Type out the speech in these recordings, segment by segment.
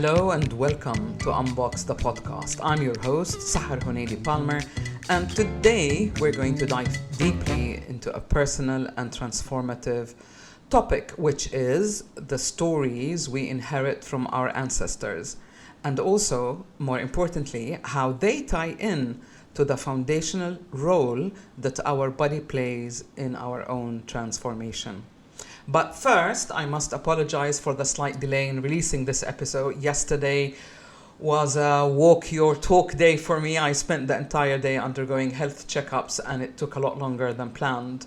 Hello and welcome to Unbox The Podcast. I'm your host, Sahar Huneidi-Palmer, and today we're going to dive deeply into a personal and transformative topic, which is the stories we inherit from our ancestors, and also, more importantly, how they tie in to the foundational role that our body plays in our own transformation. But first, I must apologize for the slight delay in releasing this episode. Yesterday was a walk your talk day for me. I spent the entire day undergoing health checkups and it took a lot longer than planned.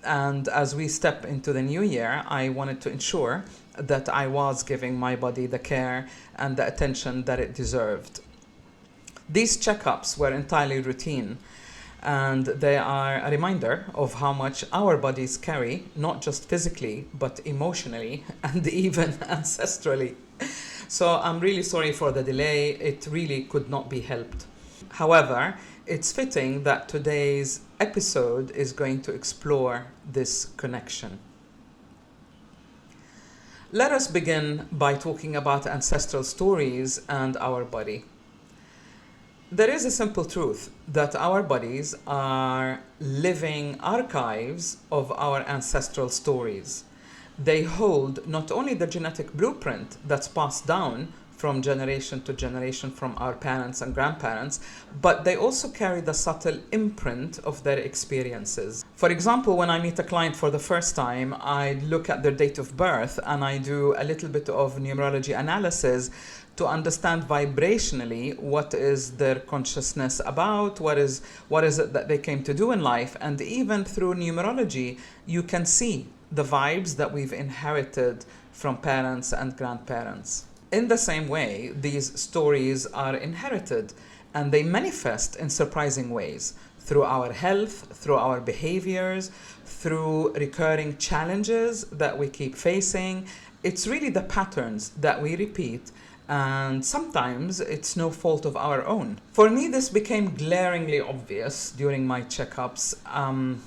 And as we step into the new year, I wanted to ensure that I was giving my body the care and the attention that it deserved. These checkups were entirely routine, and they are a reminder of how much our bodies carry, not just physically, but emotionally and even ancestrally. So I'm really sorry for the delay. It really could not be helped. However, it's fitting that today's episode is going to explore this connection. Let us begin by talking about ancestral stories and our body. There is a simple truth that our bodies are living archives of our ancestral stories. They hold not only the genetic blueprint that's passed down from generation to generation from our parents and grandparents, but they also carry the subtle imprint of their experiences. For example, when I meet a client for the first time, I look at their date of birth and I do a little bit of numerology analysis to understand vibrationally what is their consciousness about, what is it that they came to do in life. And even through numerology, you can see the vibes that we've inherited from parents and grandparents. In the same way, these stories are inherited and they manifest in surprising ways through our health, through our behaviors, through recurring challenges that we keep facing. It's really the patterns that we repeat, and sometimes it's no fault of our own. For me, this became glaringly obvious during my checkups.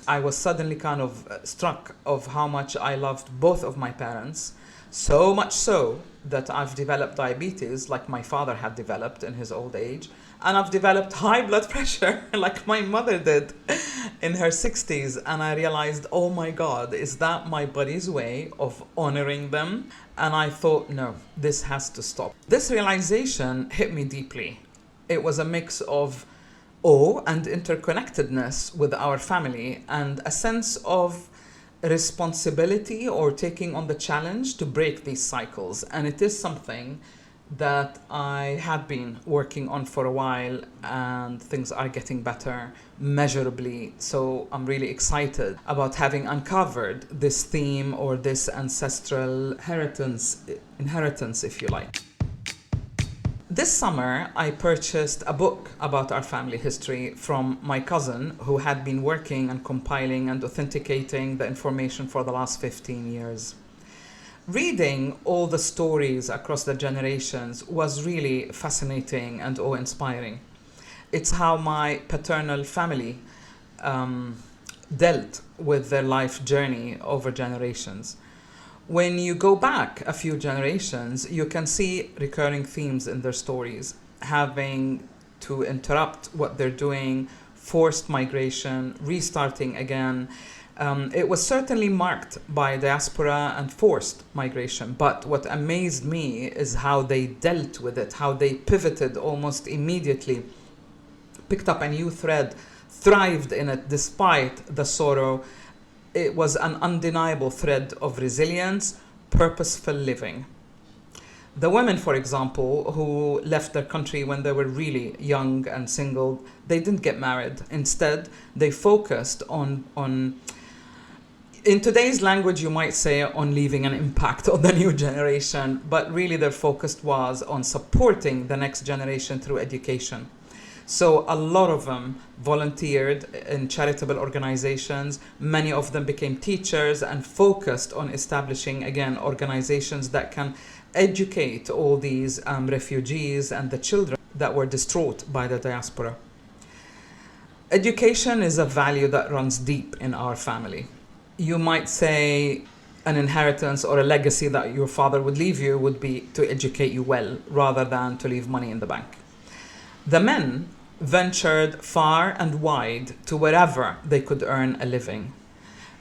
I was suddenly kind of struck of how much I loved both of my parents, so much so that I've developed diabetes like my father had developed in his old age, and I've developed high blood pressure like my mother did in her 60s, and I realized, oh my God, is that my body's way of honoring them? And I thought, no, this has to stop. This realization hit me deeply. It was a mix of awe and interconnectedness with our family and a sense of responsibility or taking on the challenge to break these cycles. And it is something that I had been working on for a while, and things are getting better measurably. So I'm really excited about having uncovered this theme or this ancestral inheritance, if you like. This summer, I purchased a book about our family history from my cousin, who had been working and compiling and authenticating the information for the last 15 years. Reading all the stories across the generations was really fascinating and awe-inspiring. It's how my paternal family dealt with their life journey over generations. When you go back a few generations, you can see recurring themes in their stories, having to interrupt what they're doing, forced migration, restarting again. It was certainly marked by diaspora and forced migration, but what amazed me is how they dealt with it, how they pivoted almost immediately, picked up a new thread, thrived in it despite the sorrow. It was an undeniable thread of resilience, purposeful living. The women, for example, who left their country when they were really young and single, they didn't get married. Instead, they focused on in today's language, you might say on leaving an impact on the new generation, but really their focus was on supporting the next generation through education. So a lot of them volunteered in charitable organizations. Many of them became teachers and focused on establishing, again, organizations that can educate all these refugees and the children that were distraught by the diaspora. Education is a value that runs deep in our family. You might say an inheritance or a legacy that your father would leave you would be to educate you well rather than to leave money in the bank. The men ventured far and wide to wherever they could earn a living.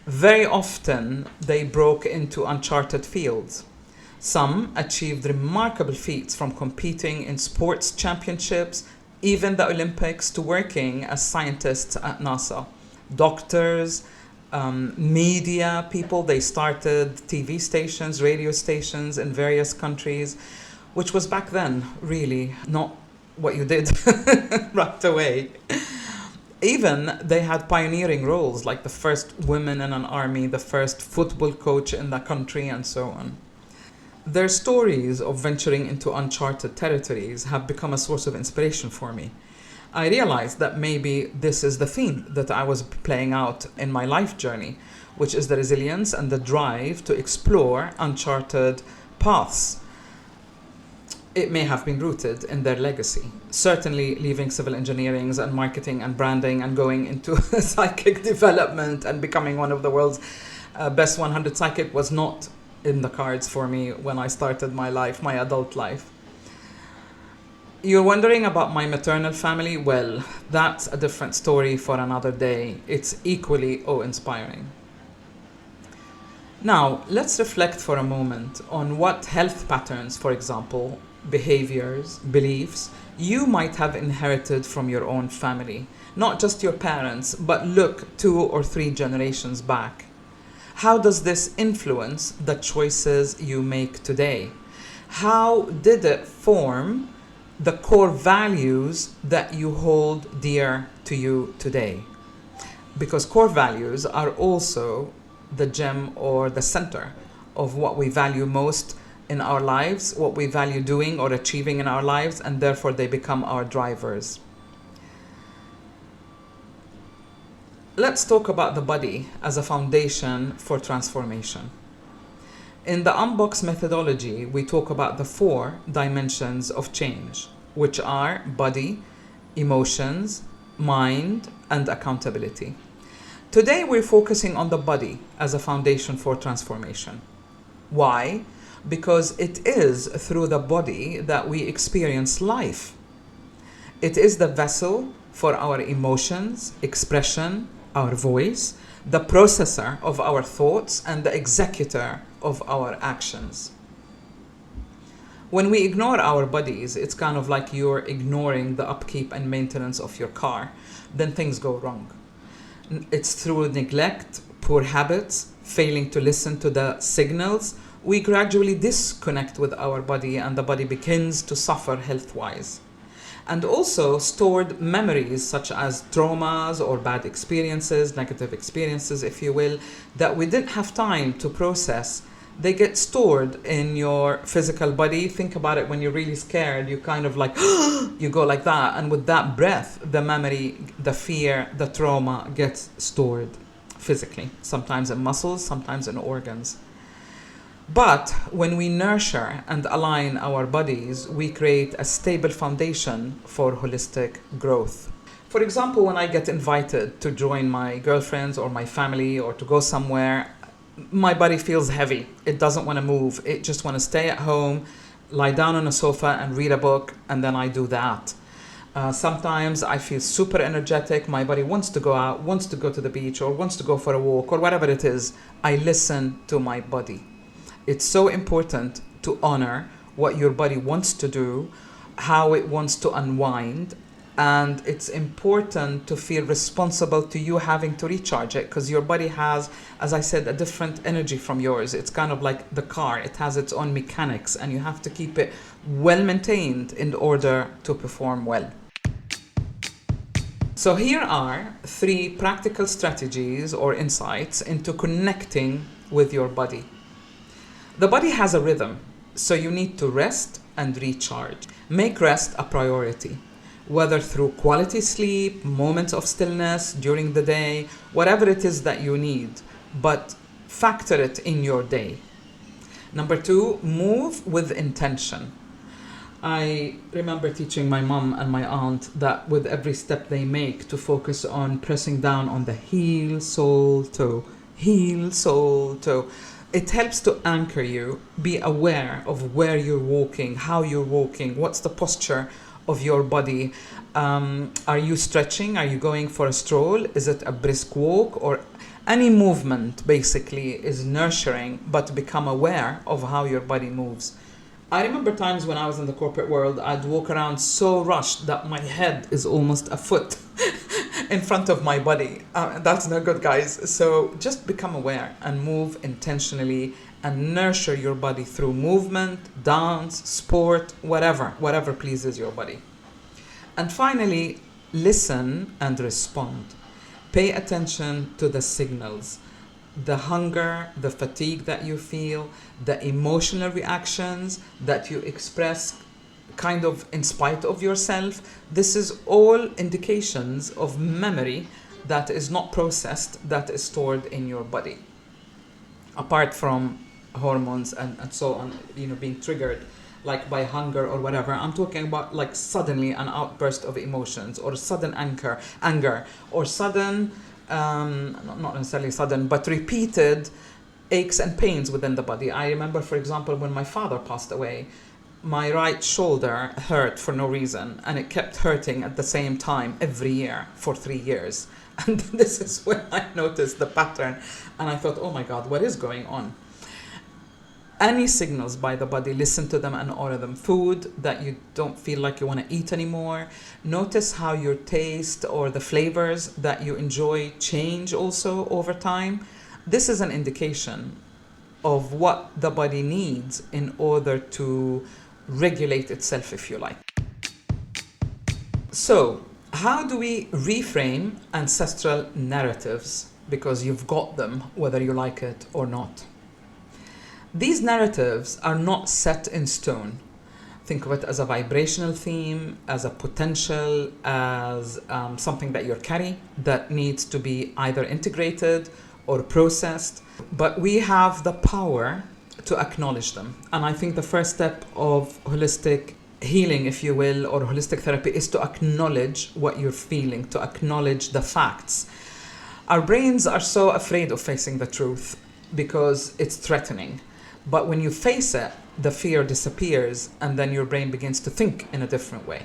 Very often, they broke into uncharted fields. Some achieved remarkable feats, from competing in sports championships, even the Olympics, to working as scientists at NASA. Doctors, media people, they started TV stations, radio stations in various countries, which was back then really not what you did right away. Even they had pioneering roles, like the first women in an army, the first football coach in the country, and so on. Their stories of venturing into uncharted territories have become a source of inspiration for me. I realized that maybe this is the theme that I was playing out in my life journey, which is the resilience and the drive to explore uncharted paths. It may have been rooted in their legacy. Certainly leaving civil engineering and marketing and branding and going into psychic development and becoming one of the world's best 100 psychic was not in the cards for me when I started my life, my adult life. You're wondering about my maternal family? Well, that's a different story for another day. It's equally awe-inspiring. Now, let's reflect for a moment on what health patterns, for example, behaviors, beliefs, you might have inherited from your own family. Not just your parents, but look 2 or 3 generations back. How does this influence the choices you make today? How did it form the core values that you hold dear to you today? Because core values are also the gem or the center of what we value most in our lives, what we value doing or achieving in our lives, and therefore they become our drivers. Let's talk about the body as a foundation for transformation. In the Unbox methodology, we talk about the 4 dimensions of change, which are body, emotions, mind, and accountability. Today, we're focusing on the body as a foundation for transformation. Why? Because it is through the body that we experience life. It is the vessel for our emotions, expression, our voice, the processor of our thoughts, and the executor of our actions. When we ignore our bodies, it's kind of like you're ignoring the upkeep and maintenance of your car. Then things go wrong. It's through neglect, poor habits, failing to listen to the signals, we gradually disconnect with our body, and the body begins to suffer health-wise. And also stored memories such as traumas or bad experiences, negative experiences, if you will, that we didn't have time to process. They get stored in your physical body. Think about it, when you're really scared, you kind of like, you go like that. And with that breath, the memory, the fear, the trauma gets stored physically, sometimes in muscles, sometimes in organs. But when we nurture and align our bodies, we create a stable foundation for holistic growth. For example, when I get invited to join my girlfriends or my family or to go somewhere, my body feels heavy. It doesn't want to move. It just wants to stay at home, lie down on a sofa and read a book, and then I do that. Sometimes I feel super energetic. My body wants to go out, wants to go to the beach, or wants to go for a walk, or whatever it is. I listen to my body. It's so important to honor what your body wants to do, how it wants to unwind, and it's important to feel responsible to you having to recharge it, because your body has, as I said, a different energy from yours. It's kind of like the car. It has its own mechanics, and you have to keep it well maintained in order to perform well. So here are 3 practical strategies or insights into connecting with your body. The body has a rhythm, so you need to rest and recharge. Make rest a priority, whether through quality sleep, moments of stillness during the day, whatever it is that you need, but factor it in your day. Number 2, move with intention. I remember teaching my mom and my aunt that with every step they make to focus on pressing down on the heel, sole, toe, heel, sole, toe. it helps to anchor you, be aware of where you're walking, how you're walking, what's the posture of your body. Are you stretching? Are you going for a stroll? Is it a brisk walk? Or any movement basically is nurturing, but become aware of how your body moves. I remember times when I was in the corporate world, I'd walk around so rushed that my head is almost a foot in front of my body. That's not good, guys. So just become aware and move intentionally and nurture your body through movement, dance, sport, whatever pleases your body. And finally, listen and respond. Pay attention to the signals, the hunger, the fatigue that you feel, the emotional reactions that you express kind of in spite of yourself. This is all indications of memory that is not processed, that is stored in your body. Apart from hormones and so on, being triggered like by hunger or whatever, I'm talking about like suddenly an outburst of emotions or sudden anger or sudden, not necessarily sudden, but repeated aches and pains within the body. I remember, for example, when my father passed away, my right shoulder hurt for no reason, and it kept hurting at the same time every year for 3 years. And this is when I noticed the pattern, and I thought, oh my God, what is going on? Any signals by the body, listen to them and honor them. Food that you don't feel like you want to eat anymore. Notice how your taste or the flavors that you enjoy change also over time. This is an indication of what the body needs in order to regulate itself, if you like. So, how do we reframe ancestral narratives? Because you've got them, whether you like it or not. These narratives are not set in stone. Think of it as a vibrational theme, as a potential, as something that you carry that needs to be either integrated or processed. But we have the power to acknowledge them. And I think the first step of holistic healing, if you will, or holistic therapy is to acknowledge what you're feeling, to acknowledge the facts. Our brains are so afraid of facing the truth because it's threatening. But when you face it, the fear disappears and then your brain begins to think in a different way.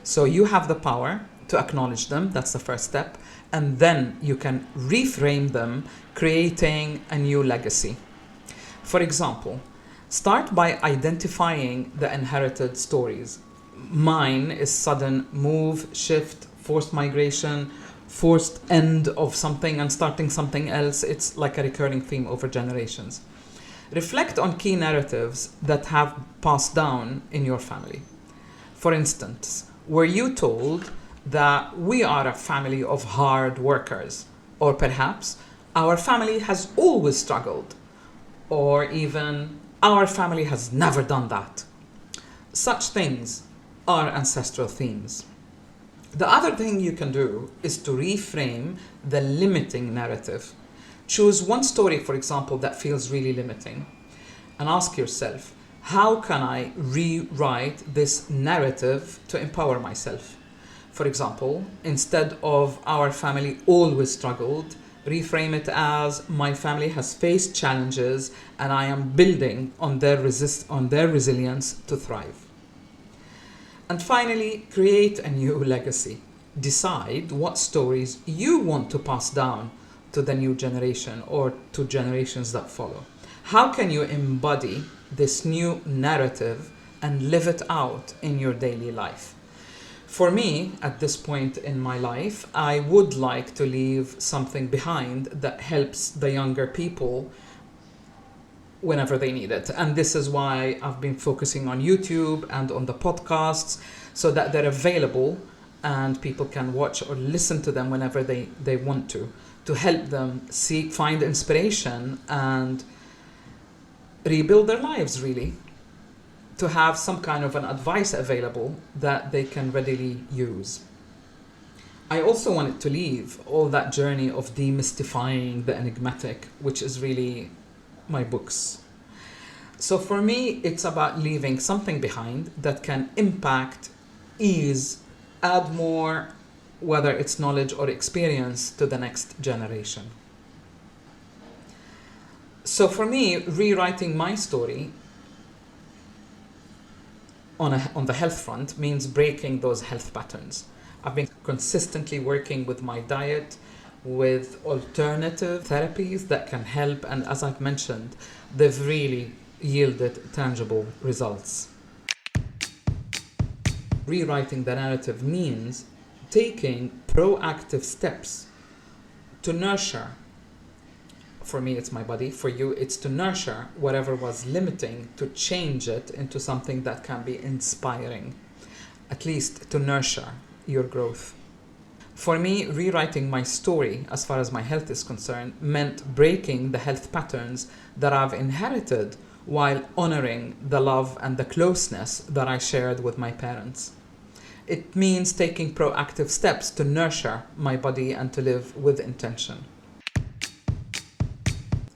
So you have the power to acknowledge them. That's the first step. And then you can reframe them, creating a new legacy. For example, start by identifying the inherited stories. Mine is sudden move, shift, forced migration, forced end of something and starting something else. It's like a recurring theme over generations. Reflect on key narratives that have passed down in your family. For instance, were you told that we are a family of hard workers? Or perhaps our family has always struggled? Or even our family has never done that? Such things are ancestral themes. The other thing you can do is to reframe the limiting narrative. Choose one story, for example, that feels really limiting, and ask yourself, how can I rewrite this narrative to empower myself? For example, instead of our family always struggled, reframe it as my family has faced challenges and I am building on their resilience to thrive. And finally, create a new legacy. Decide what stories you want to pass down to the new generation or to generations that follow. How can you embody this new narrative and live it out in your daily life? For me, at this point in my life, I would like to leave something behind that helps the younger people whenever they need it. And this is why I've been focusing on YouTube and on the podcasts so that they're available and people can watch or listen to them whenever they want to help them find inspiration and rebuild their lives, really, to have some kind of an advice available that they can readily use. I also wanted to leave all that journey of demystifying the enigmatic, which is really my books. So for me, it's about leaving something behind that can impact, ease, add more, whether it's knowledge or experience, to the next generation. So for me, rewriting my story on the health front means breaking those health patterns. I've been consistently working with my diet, with alternative therapies that can help, and as I've mentioned, they've really yielded tangible results. Rewriting the narrative means taking proactive steps to nurture. For me, it's my body. For you, it's to nurture whatever was limiting, to change it into something that can be inspiring, at least to nurture your growth. For me, rewriting my story as far as my health is concerned meant breaking the health patterns that I've inherited while honoring the love and the closeness that I shared with my parents. It means taking proactive steps to nurture my body and to live with intention.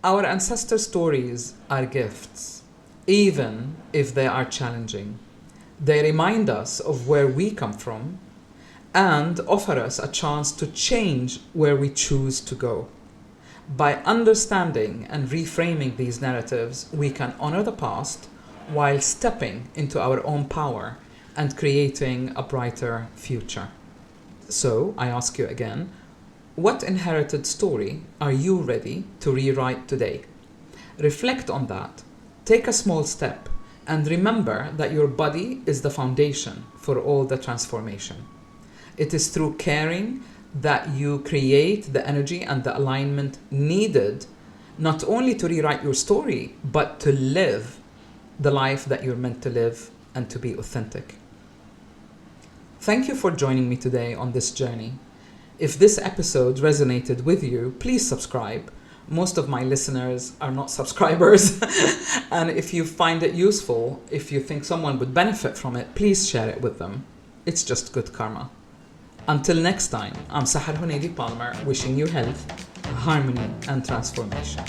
Our ancestor stories are gifts, even if they are challenging. They remind us of where we come from and offer us a chance to change where we choose to go. By understanding and reframing these narratives, we can honor the past while stepping into our own power and creating a brighter future. So, I ask you again, what inherited story are you ready to rewrite today? Reflect on that, take a small step, and remember that your body is the foundation for all the transformation. It is through caring that you create the energy and the alignment needed not only to rewrite your story, but to live the life that you're meant to live and to be authentic. Thank you for joining me today on this journey. If this episode resonated with you, please subscribe. Most of my listeners are not subscribers. And if you find it useful, if you think someone would benefit from it, please share it with them. It's just good karma. Until next time, I'm Sahar Huneidi-Palmer, wishing you health, harmony, and transformation.